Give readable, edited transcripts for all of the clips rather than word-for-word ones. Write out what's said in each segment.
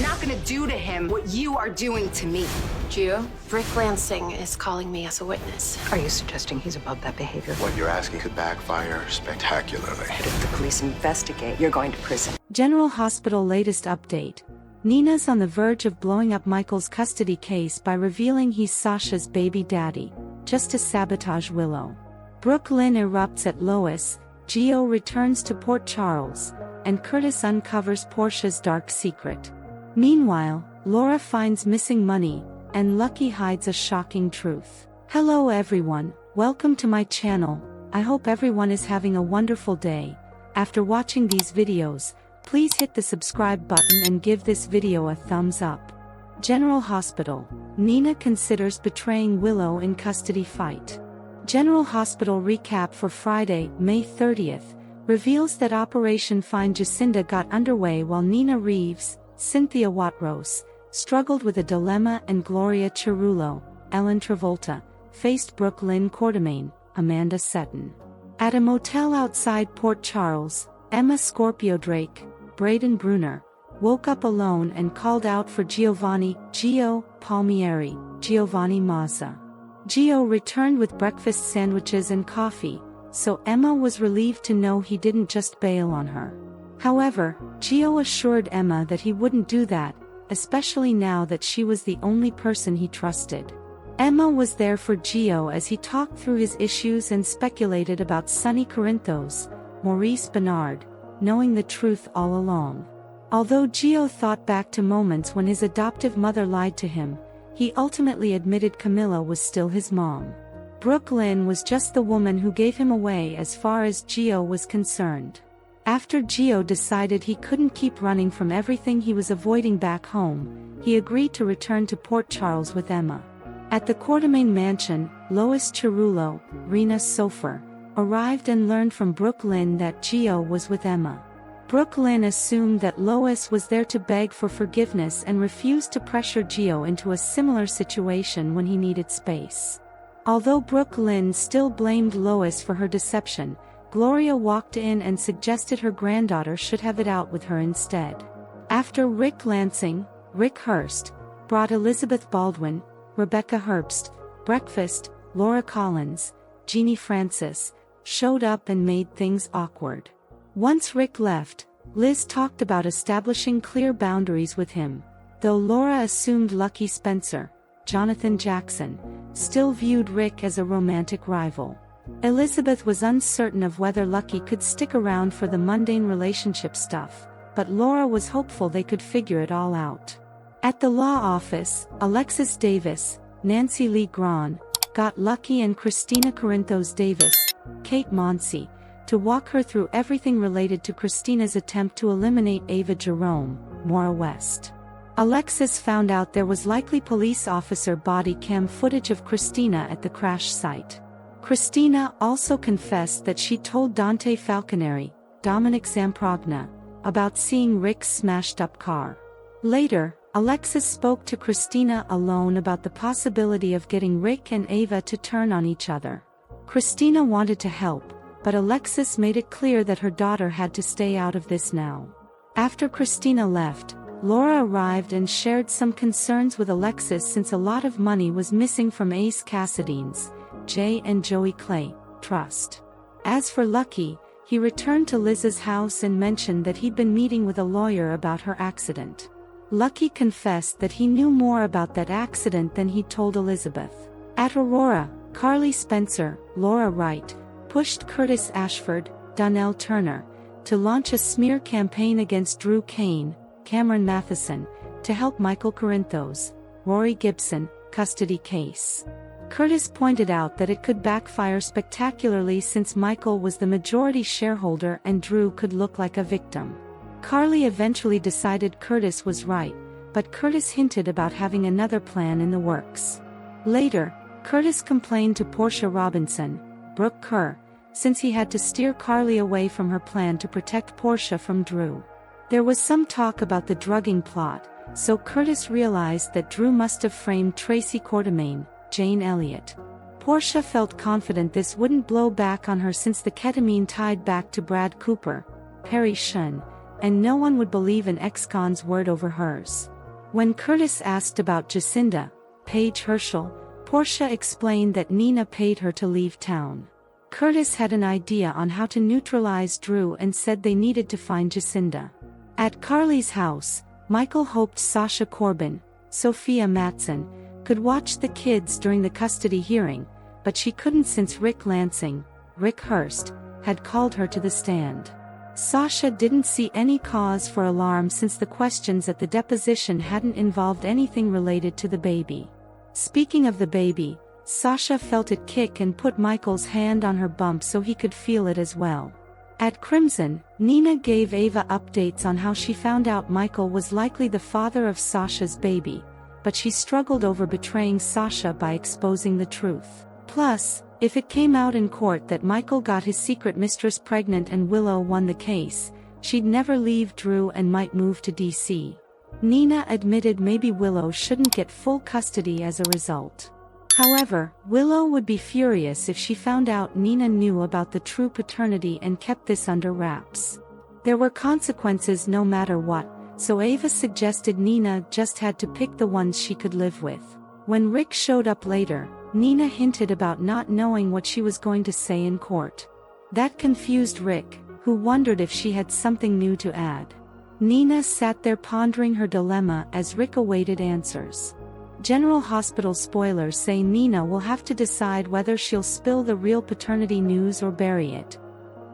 I'm not gonna do to him what you are doing to me. Gio, Rick Lansing is calling me as a witness. Are you suggesting he's above that behavior? What you're asking could backfire spectacularly. If the police investigate, you're going to prison. General Hospital latest update. Nina's on the verge of blowing up Michael's custody case by revealing he's Sasha's baby daddy, just to sabotage Willow. Brooklyn erupts at Lois, Gio returns to Port Charles, and Curtis uncovers Portia's dark secret. Meanwhile, Laura finds missing money, and Lucky hides a shocking truth. Hello everyone, welcome to my channel. I hope everyone is having a wonderful day. After watching these videos, please hit the subscribe button and give this video a thumbs up. General Hospital. Nina considers betraying Willow in custody fight. General Hospital recap for Friday, May 30th, reveals that Operation Find Jacinda got underway while Nina Reeves, Cynthia Watrous, struggled with a dilemma and Gloria Cerullo, Ellen Travolta, faced Brooklyn Quartermaine, Amanda Setton. At a motel outside Port Charles, Emma Scorpio Drake, Braden Bruner, woke up alone and called out for Gio Palmieri, Giovanni Mazza. Gio returned with breakfast sandwiches and coffee, so Emma was relieved to know he didn't just bail on her. However, Gio assured Emma that he wouldn't do that, especially now that she was the only person he trusted. Emma was there for Gio as he talked through his issues and speculated about Sonny Corinthos, Maurice Bernard, knowing the truth all along. Although Gio thought back to moments when his adoptive mother lied to him, he ultimately admitted Camilla was still his mom. Brooklyn was just the woman who gave him away as far as Gio was concerned. After Gio decided he couldn't keep running from everything he was avoiding back home, he agreed to return to Port Charles with Emma. At the Quartermaine mansion, Lois Cerullo, Rena Sofer, arrived and learned from Brooklyn that Gio was with Emma. Brooklyn assumed that Lois was there to beg for forgiveness and refused to pressure Gio into a similar situation when he needed space. Although Brooklyn still blamed Lois for her deception, Gloria walked in and suggested her granddaughter should have it out with her instead. After Rick Lansing, Rick Hurst, brought Elizabeth Baldwin, Rebecca Herbst, breakfast, Laura Collins, Jeannie Francis, showed up and made things awkward. Once Rick left, Liz talked about establishing clear boundaries with him, though Laura assumed Lucky Spencer, Jonathan Jackson, still viewed Rick as a romantic rival. Elizabeth was uncertain of whether Lucky could stick around for the mundane relationship stuff, but Laura was hopeful they could figure it all out. At the law office, Alexis Davis, Nancy Lee Grahn, got Lucky and Christina Corinthos Davis, Kate Monsey, to walk her through everything related to Christina's attempt to eliminate Ava Jerome, Maura West. Alexis found out there was likely police officer body cam footage of Christina at the crash site. Christina also confessed that she told Dante Falconeri, Dominic Zamprogna, about seeing Rick's smashed-up car. Later, Alexis spoke to Christina alone about the possibility of getting Rick and Ava to turn on each other. Christina wanted to help, but Alexis made it clear that her daughter had to stay out of this now. After Christina left, Laura arrived and shared some concerns with Alexis since a lot of money was missing from Ace Cassidy's, Jay and Joey Clay, trust. As for Lucky, he returned to Liz's house and mentioned that he'd been meeting with a lawyer about her accident. Lucky confessed that he knew more about that accident than he'd told Elizabeth. At Aurora, Carly Spencer, Laura Wright, pushed Curtis Ashford, Donnell Turner, to launch a smear campaign against Drew Kane, Cameron Matheson, to help Michael Corinthos, Rory Gibson, custody case. Curtis pointed out that it could backfire spectacularly since Michael was the majority shareholder and Drew could look like a victim. Carly eventually decided Curtis was right, but Curtis hinted about having another plan in the works. Later, Curtis complained to Portia Robinson, Brooke Kerr, since he had to steer Carly away from her plan to protect Portia from Drew. There was some talk about the drugging plot, so Curtis realized that Drew must have framed Tracy Quartermaine, Jane Elliott. Portia felt confident this wouldn't blow back on her since the ketamine tied back to Brad Cooper, Perry Shun, and no one would believe an ex-con's word over hers. When Curtis asked about Jacinda, Paige Herschel, Portia explained that Nina paid her to leave town. Curtis had an idea on how to neutralize Drew and said they needed to find Jacinda. At Carly's house, Michael hoped Sasha Corbin, Sophia Matson, could watch the kids during the custody hearing, but she couldn't since Rick Lansing, Rick Hurst, had called her to the stand. Sasha didn't see any cause for alarm since the questions at the deposition hadn't involved anything related to the baby. Speaking of the baby, Sasha felt it kick and put Michael's hand on her bump so he could feel it as well. At Crimson, Nina gave Ava updates on how she found out Michael was likely the father of Sasha's baby, but she struggled over betraying Sasha by exposing the truth. Plus, if it came out in court that Michael got his secret mistress pregnant and Willow won the case, she'd never leave Drew and might move to DC. Nina admitted maybe Willow shouldn't get full custody as a result. However, Willow would be furious if she found out Nina knew about the true paternity and kept this under wraps. There were consequences no matter what, so Ava suggested Nina just had to pick the ones she could live with. When Rick showed up later, Nina hinted about not knowing what she was going to say in court. That confused Rick, who wondered if she had something new to add. Nina sat there pondering her dilemma as Rick awaited answers. GeneralHospital spoilers say Nina will have to decide whether she'll spill the real paternity news or bury it.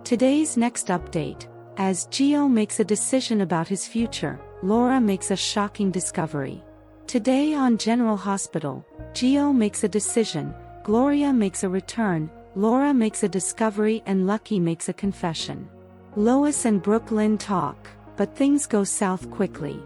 Today's next update, as Gio makes a decision about his future, Laura makes a shocking discovery. Today on GeneralHospital, Gio makes a decision, Gloria makes a return, Laura makes a discovery and Lucky makes a confession. Lois and Brooklyn talk, but things go south quickly.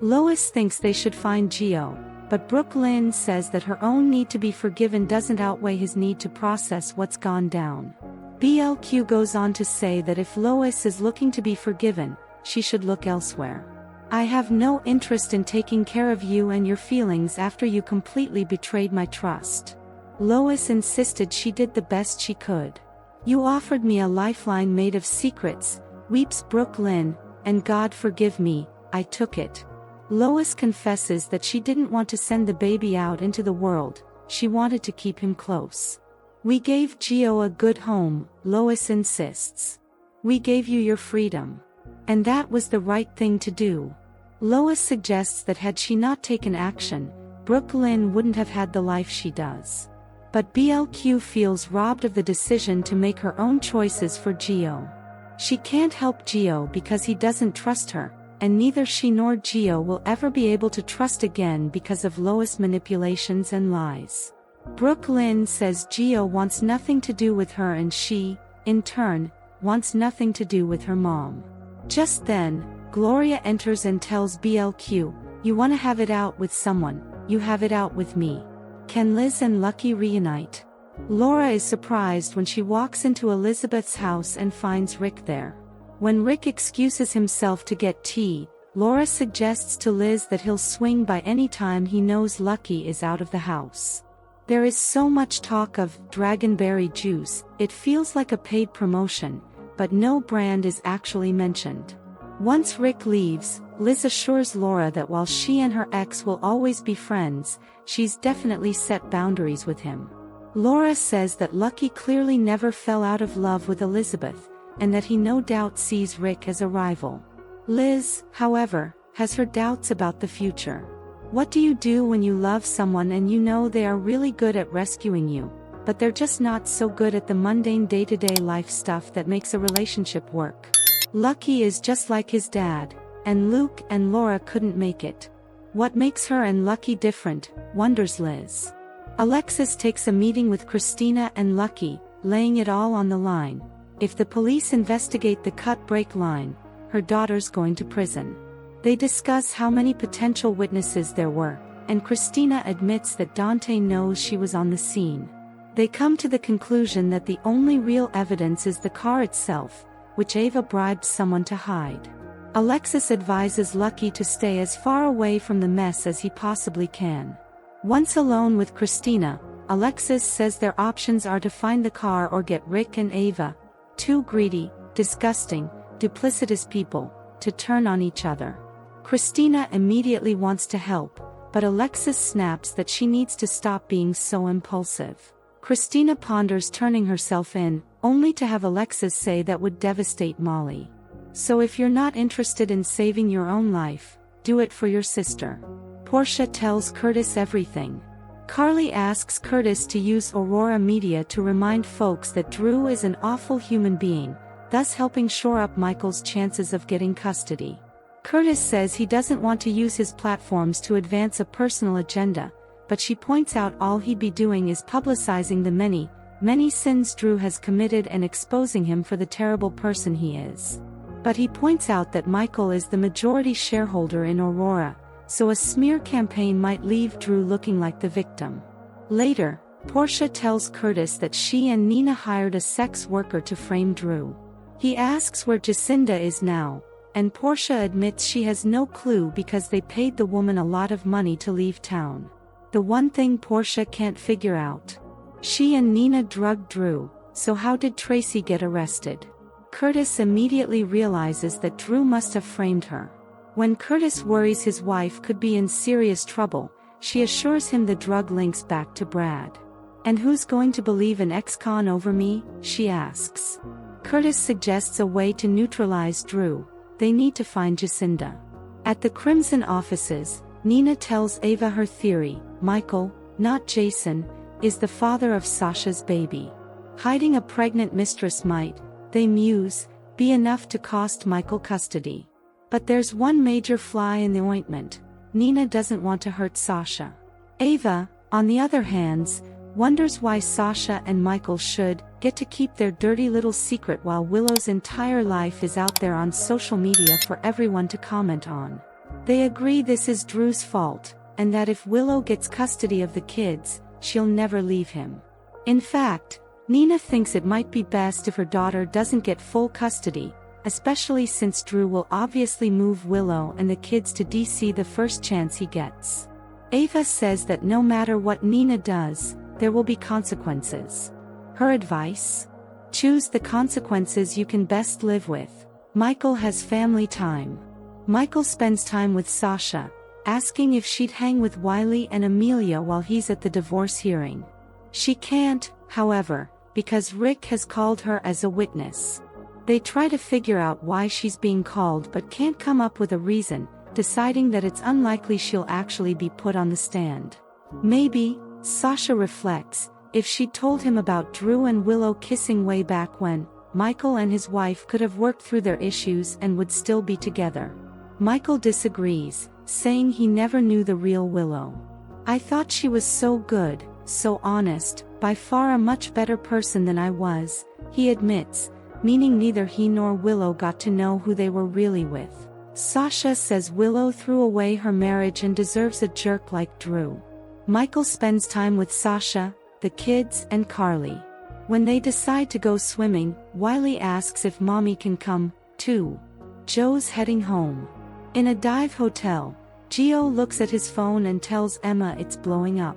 Lois thinks they should find Gio, but Brooklyn says that her own need to be forgiven doesn't outweigh his need to process what's gone down. BLQ goes on to say that if Lois is looking to be forgiven, she should look elsewhere. I have no interest in taking care of you and your feelings after you completely betrayed my trust. Lois insisted she did the best she could. You offered me a lifeline made of secrets, weeps Brooklyn, and God forgive me, I took it. Lois confesses that she didn't want to send the baby out into the world, she wanted to keep him close. We gave Gio a good home, Lois insists. We gave you your freedom. And that was the right thing to do. Lois suggests that had she not taken action, Brooklyn wouldn't have had the life she does. But BLQ feels robbed of the decision to make her own choices for Gio. She can't help Gio because he doesn't trust her, and neither she nor Gio will ever be able to trust again because of Lois' manipulations and lies. Brooklyn says Gio wants nothing to do with her and she, in turn, wants nothing to do with her mom. Just then, Gloria enters and tells BLQ, you want to have it out with someone, you have it out with me. Can Liz and Lucky reunite? Laura is surprised when she walks into Elizabeth's house and finds Rick there. When Rick excuses himself to get tea, Laura suggests to Liz that he'll swing by any time he knows Lucky is out of the house. There is so much talk of dragonberry juice, it feels like a paid promotion, but no brand is actually mentioned. Once Rick leaves, Liz assures Laura that while she and her ex will always be friends, she's definitely set boundaries with him. Laura says that Lucky clearly never fell out of love with Elizabeth, and that he no doubt sees Rick as a rival. Liz, however, has her doubts about the future. What do you do when you love someone and you know they are really good at rescuing you, but they're just not so good at the mundane day-to-day life stuff that makes a relationship work? Lucky is just like his dad, and Luke and Laura couldn't make it. What makes her and Lucky different, wonders Liz. Alexis takes a meeting with Christina and Lucky, laying it all on the line. If the police investigate the cut-break line, her daughter's going to prison. They discuss how many potential witnesses there were, and Christina admits that Dante knows she was on the scene. They come to the conclusion that the only real evidence is the car itself, which Ava bribed someone to hide. Alexis advises Lucky to stay as far away from the mess as he possibly can. Once alone with Christina, Alexis says their options are to find the car or get Rick and Ava, two greedy, disgusting, duplicitous people, to turn on each other. Christina immediately wants to help, but Alexis snaps that she needs to stop being so impulsive. Christina ponders turning herself in, only to have Alexis say that would devastate Molly. So if you're not interested in saving your own life, do it for your sister. Portia tells Curtis everything. Carly asks Curtis to use Aurora Media to remind folks that Drew is an awful human being, thus helping shore up Michael's chances of getting custody. Curtis says he doesn't want to use his platforms to advance a personal agenda, but she points out all he'd be doing is publicizing the many, many sins Drew has committed and exposing him for the terrible person he is. But he points out that Michael is the majority shareholder in Aurora, so a smear campaign might leave Drew looking like the victim. Later, Portia tells Curtis that she and Nina hired a sex worker to frame Drew. He asks where Jacinda is now, and Portia admits she has no clue because they paid the woman a lot of money to leave town. The one thing Portia can't figure out. She and Nina drugged Drew, so how did Tracy get arrested? Curtis immediately realizes that Drew must have framed her. When Curtis worries his wife could be in serious trouble, she assures him the drug links back to Brad. And who's going to believe an ex-con over me? She asks. Curtis suggests a way to neutralize Drew. They need to find Jacinda. At the Crimson offices, Nina tells Ava her theory: Michael, not Jason, is the father of Sasha's baby. Hiding a pregnant mistress might, they muse, be enough to cost Michael custody. But there's one major fly in the ointment: Nina doesn't want to hurt Sasha. Ava, on the other hand, wonders why Sasha and Michael should get to keep their dirty little secret while Willow's entire life is out there on social media for everyone to comment on. They agree this is Drew's fault, and that if Willow gets custody of the kids, she'll never leave him. In fact, Nina thinks it might be best if her daughter doesn't get full custody, especially since Drew will obviously move Willow and the kids to DC the first chance he gets. Ava says that no matter what Nina does, there will be consequences. Her advice? Choose the consequences you can best live with. Michael has family time. Michael spends time with Sasha, asking if she'd hang with Wiley and Amelia while he's at the divorce hearing. She can't, however, because Rick has called her as a witness. They try to figure out why she's being called but can't come up with a reason, deciding that it's unlikely she'll actually be put on the stand. Maybe, Sasha reflects, if she'd told him about Drew and Willow kissing way back when, Michael and his wife could have worked through their issues and would still be together. Michael disagrees, saying he never knew the real Willow. I thought she was so good, so honest, by far a much better person than I was, he admits, meaning neither he nor Willow got to know who they were really with. Sasha says Willow threw away her marriage and deserves a jerk like Drew. Michael spends time with Sasha, the kids, and Carly. When they decide to go swimming, Wiley asks if Mommy can come, too. Joe's heading home. In a dive hotel, Gio looks at his phone and tells Emma it's blowing up.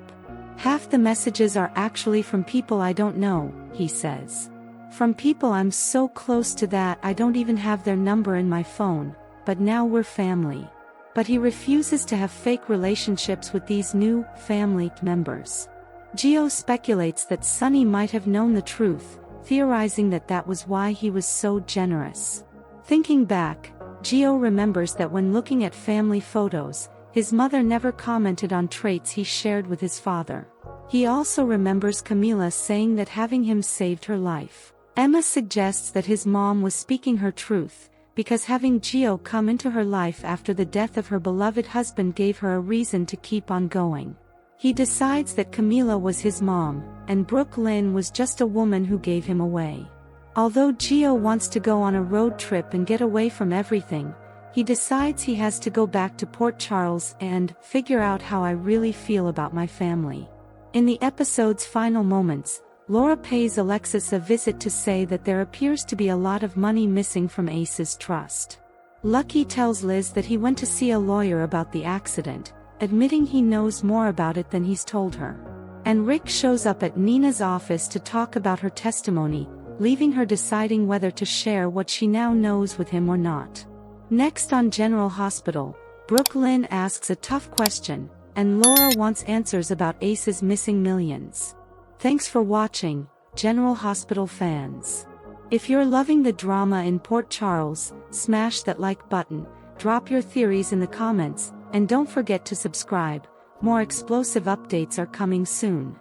Half the messages are actually from people I don't know, he says. From people I'm so close to that I don't even have their number in my phone, but now we're family. But he refuses to have fake relationships with these new family members. Gio speculates that Sonny might have known the truth, theorizing that that was why he was so generous. Thinking back, Gio remembers that when looking at family photos, his mother never commented on traits he shared with his father. He also remembers Camila saying that having him saved her life. Emma suggests that his mom was speaking her truth, because having Gio come into her life after the death of her beloved husband gave her a reason to keep on going. He decides that Camila was his mom, and Brooke Lynn was just a woman who gave him away. Although Gio wants to go on a road trip and get away from everything, he decides he has to go back to Port Charles and figure out how I really feel about my family. In the episode's final moments, Laura pays Alexis a visit to say that there appears to be a lot of money missing from Ace's trust. Lucky tells Liz that he went to see a lawyer about the accident, admitting he knows more about it than he's told her. And Rick shows up at Nina's office to talk about her testimony, leaving her deciding whether to share what she now knows with him or not. Next on General Hospital, Brooklyn asks a tough question, and Laura wants answers about Ace's missing millions. Thanks for watching, General Hospital fans. If you're loving the drama in Port Charles, smash that like button, drop your theories in the comments, and don't forget to subscribe. More explosive updates are coming soon.